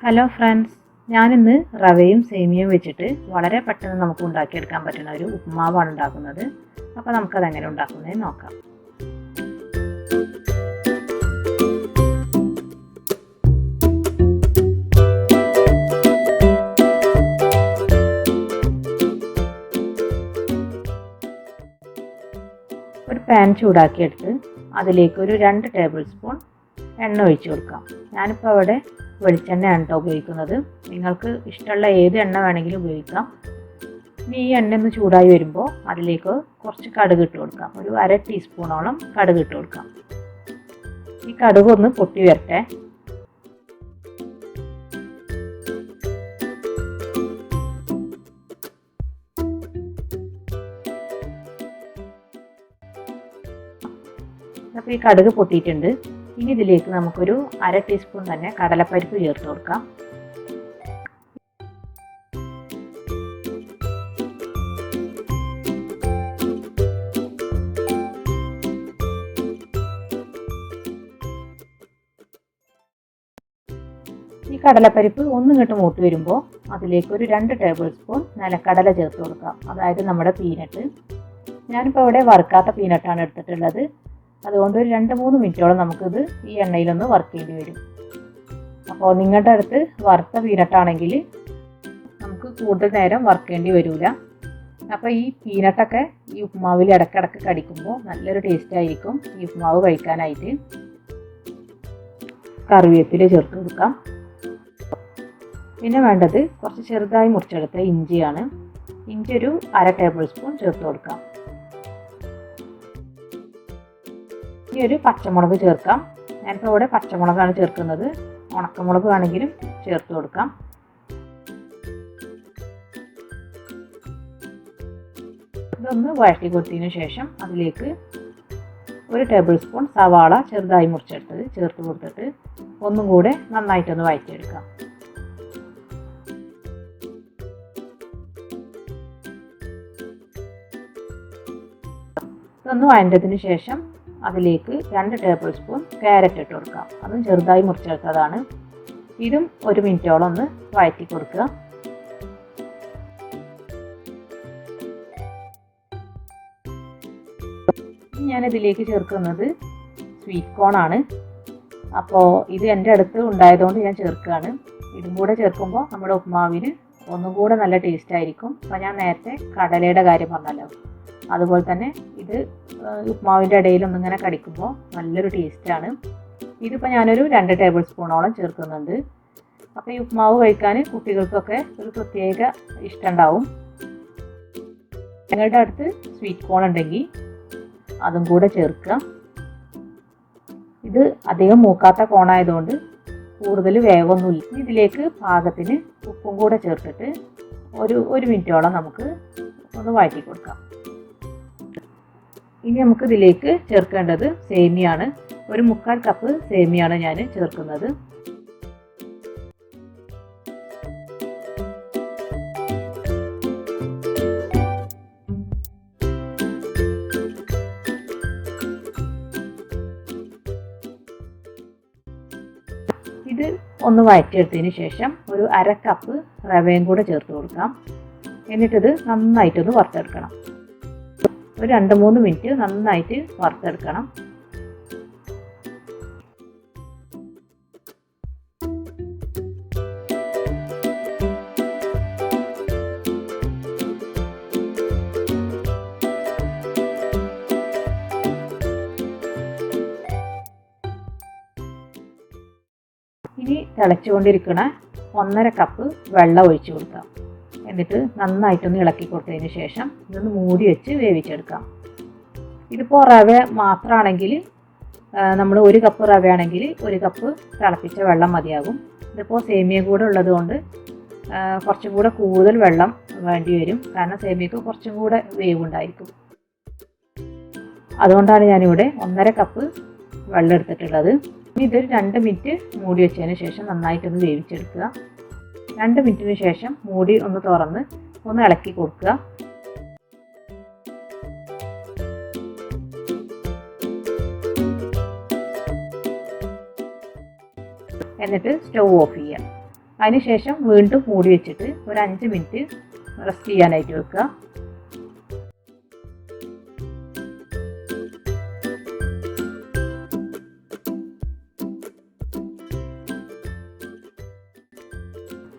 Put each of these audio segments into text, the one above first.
Hello friends, ഞാനിന്ന് റവയും സേമിയയും വെച്ചിട്ട് വളരെ പെട്ടെന്ന് നമുക്ക് ഉണ്ടാക്കിയെടുക്കാൻ പറ്റുന്ന ഒരു ഉപ്മാവാണ് ഉണ്ടാക്കുന്നത്. അപ്പോൾ നമുക്കതെങ്ങനെ ഉണ്ടാക്കുന്നതെന്ന് നോക്കാം. ഒരു പാൻ ചൂടാക്കിയെടുത്ത് അതിലേക്ക് ഒരു 2 ടേബിൾ സ്പൂൺ എണ്ണ ഒഴിച്ചു കൊടുക്കാം. ഞാനിപ്പോൾ അവിടെ വെളിച്ചെണ്ണയാണ് കേട്ടോ ഉപയോഗിക്കുന്നത്. നിങ്ങൾക്ക് ഇഷ്ടമുള്ള ഏത് എണ്ണ വേണമെങ്കിലും ഉപയോഗിക്കാം. ഇനി ഈ എണ്ണ ഒന്ന് ചൂടായി വരുമ്പോൾ അതിലേക്ക് കുറച്ച് കടുക് ഇട്ട് കൊടുക്കാം. ഒരു 1/2 ടീസ്പൂണോളം കടുക് ഇട്ട് കൊടുക്കാം. ഈ കടുക് ഒന്ന് പൊട്ടി വരട്ടെ. അപ്പോൾ ഈ കടുക് പൊട്ടിയിട്ടുണ്ട്. ഇനി ഇതിലേക്ക് നമുക്കൊരു 1/2 ടീസ്പൂൺ തന്നെ കടലപ്പരിപ്പ് ചേർത്ത് കൊടുക്കാം. ഈ കടലപ്പരിപ്പ് ഒന്നിങ്ങോട്ട് മൂത്ത് വരുമ്പോൾ അതിലേക്ക് ഒരു 2 ടേബിൾ സ്പൂൺ നിലക്കടല ചേർത്ത് കൊടുക്കാം. അതായത് നമ്മുടെ പീനട്ട്. ഞാനിപ്പോൾ ഇവിടെ വറുക്കാത്ത പീനട്ടാണ് എടുത്തിട്ടുള്ളത്. അതുകൊണ്ട് ഒരു 2-3 മിനിറ്റോളം നമുക്കിത് ഈ എണ്ണയിലൊന്ന് വറുക്കേണ്ടി വരും. അപ്പോൾ നിങ്ങളുടെ അടുത്ത് വറുത്ത പീനട്ടാണെങ്കിൽ നമുക്ക് കൂടുതൽ നേരം വറുക്കേണ്ടി വരില്ല. അപ്പോൾ ഈ പീനട്ടൊക്കെ ഈ ഉപ്മാവിൽ ഇടയ്ക്കിടയ്ക്ക് കടിക്കുമ്പോൾ നല്ലൊരു ടേസ്റ്റ് ആയിരിക്കും ഈ ഉപ്മാവ് കഴിക്കാനായിട്ട്. കറിവേപ്പില ചേർത്ത് കൊടുക്കാം. പിന്നെ വേണ്ടത് കുറച്ച് ചെറുതായി മുറിച്ചെടുത്ത ഇഞ്ചിയാണ്. ഇഞ്ചി ഒരു 1/2 ടേബിൾ സ്പൂൺ ചേർത്ത് കൊടുക്കാം. ഇനി ഒരു പച്ചമുളക് ചേർക്കാം. ഞാനിപ്പോൾ ഇവിടെ പച്ചമുളകാണ് ചേർക്കുന്നത്. ഉണക്കമുളക് വേണമെങ്കിലും ചേർത്ത് കൊടുക്കാം. ഇതൊന്ന് വഴറ്റി കൊടുത്തതിന് ശേഷം അതിലേക്ക് 1 ടേബിൾ സ്പൂൺ സവാള ചെറുതായി മുറിച്ചെടുത്തത് ചേർത്ത് കൊടുത്തിട്ട് ഒന്നും കൂടെ നന്നായിട്ടൊന്ന് വഴറ്റിയെടുക്കാം. ഇതൊന്ന് വഴറ്റതിന് ശേഷം അതിലേക്ക് 2 ടേബിൾ സ്പൂൺ ക്യാരറ്റ് ഇട്ട് കൊടുക്കാം. അതും ചെറുതായി മുറിച്ചെടുത്തതാണ്. ഇതും 1 മിനിറ്റോളം ഒന്ന് വഴറ്റി കൊടുക്കുക. ഞാനിതിലേക്ക് ചേർക്കുന്നത് സ്വീറ്റ് കോൺ ആണ്. അപ്പോൾ ഇത് എൻ്റെ അടുത്ത് ഉണ്ടായതുകൊണ്ട് ഞാൻ ചേർക്കുകയാണ്. ഇതും കൂടെ ചേർക്കുമ്പോൾ നമ്മുടെ ഉപ്മാവിന് ഒന്നും കൂടെ നല്ല ടേസ്റ്റ് ആയിരിക്കും. അപ്പോൾ ഞാൻ നേരത്തെ കടലയുടെ കാര്യം പറഞ്ഞല്ലോ, അതുപോലെ തന്നെ ഇത് ഉപ്മാവിൻ്റെ ഇടയിലൊന്നിങ്ങനെ കടിക്കുമ്പോൾ നല്ലൊരു ടേസ്റ്റാണ്. ഇതിപ്പോൾ ഞാനൊരു 2 ടേബിൾ സ്പൂണോളം ചേർക്കുന്നുണ്ട്. അപ്പോൾ ഈ ഉപ്മാവ് കഴിക്കാൻ കുട്ടികൾക്കൊക്കെ ഒരു പ്രത്യേക ഇഷ്ടമുണ്ടാവും. നിങ്ങളുടെ അടുത്ത് സ്വീറ്റ് കോൺ ഉണ്ടെങ്കിൽ അതും കൂടെ ചേർക്കുക. ഇത് അധികം മൂക്കാത്ത കോണായതുകൊണ്ട് കൂടുതൽ വേവൊന്നുമില്ല. ഇതിലേക്ക് പാകത്തിന് ഉപ്പും കൂടെ ചേർത്തിട്ട് ഒരു മിനിറ്റോളം നമുക്ക് ഒന്ന് വഴറ്റി കൊടുക്കാം. ഇനി നമുക്ക് ഇതിലേക്ക് ചേർക്കേണ്ടത് സേമിയാണ്. ഒരു 3/4 കപ്പ് സേമിയാണ് ഞാൻ ചേർക്കുന്നത്. ഇത് ഒന്ന് വഴറ്റിയെടുത്തതിന് ശേഷം ഒരു 1/2 കപ്പ് റവയും കൂടെ ചേർത്ത് കൊടുക്കാം. എന്നിട്ടിത് നന്നായിട്ടൊന്ന് വറുത്തെടുക്കണം. ഒരു 2-3 മിനിറ്റ് നന്നായിട്ട് വറുത്തെടുക്കണം. ഇനി തിളച്ചുകൊണ്ടിരിക്കുന്ന 1/2 കപ്പ് വെള്ളം ഒഴിച്ചു കൊടുക്കാം. എന്നിട്ട് നന്നായിട്ടൊന്ന് ഇളക്കി കൊടുത്തതിന് ശേഷം ഇതൊന്ന് മൂടി വെച്ച് വേവിച്ചെടുക്കാം. ഇതിപ്പോൾ റവ മാത്രമാണെങ്കിൽ നമ്മൾ 1 കപ്പ് റവയാണെങ്കിൽ 1 കപ്പ് തിളപ്പിച്ച വെള്ളം മതിയാകും. ഇതിപ്പോൾ സേമിയ കൂടെ ഉള്ളത് കൊണ്ട് കുറച്ചും കൂടെ കൂടുതൽ വെള്ളം വേണ്ടി വരും. കാരണം സേമിയക്ക് കുറച്ചും കൂടെ വേവുണ്ടായിരിക്കും. അതുകൊണ്ടാണ് ഞാനിവിടെ 1/2 കപ്പ് വെള്ളം എടുത്തിട്ടുള്ളത്. ഇനി ഇതൊരു 2 മിനിറ്റ് മൂടി വെച്ചതിന് ശേഷം നന്നായിട്ടൊന്ന് വേവിച്ചെടുക്കുക. 2 മിനിറ്റിന് ശേഷം മൂടി ഒന്ന് തുറന്ന് ഒന്ന് ഇളക്കി കൊടുക്കുക. എന്നിട്ട് സ്റ്റൗ ഓഫ് ചെയ്യാം. അതിനുശേഷം വീണ്ടും മൂടി വെച്ചിട്ട് ഒരു 5 മിനിറ്റ് റെസ്റ്റ് ചെയ്യാനായിട്ട് വെക്കുക.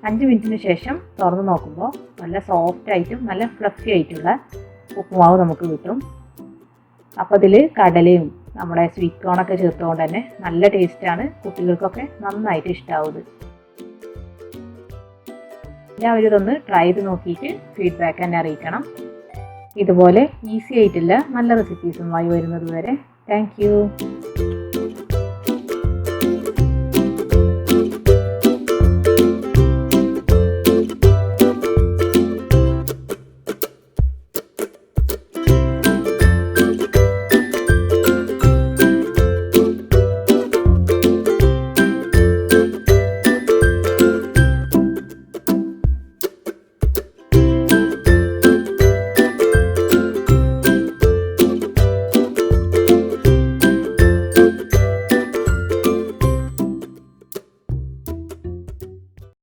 അഞ്ച് മിനിറ്റിന് ശേഷം തുറന്ന് നോക്കുമ്പോൾ നല്ല സോഫ്റ്റ് ആയിട്ടും നല്ല ഫ്ലഫി ആയിട്ടുള്ള ഉപ്പുമാവ് നമുക്ക് കിട്ടും. അപ്പോൾ ഇതിൽ കടലയും നമ്മുടെ സ്വീറ്റ് കോണൊക്കെ ചേർത്തുകൊണ്ട് തന്നെ നല്ല ടേസ്റ്റാണ്. കുട്ടികൾക്കൊക്കെ നന്നായിട്ട് ഇഷ്ടമാവും. എല്ലാവരും ഇതൊന്ന് ട്രൈ ചെയ്ത് നോക്കിയിട്ട് ഫീഡ്ബാക്ക് തന്നെ അറിയിക്കണം. ഇതുപോലെ ഈസി ആയിട്ടുള്ള നല്ല റെസിപ്പീസുമായി വരുന്നത് വരെ താങ്ക് യു.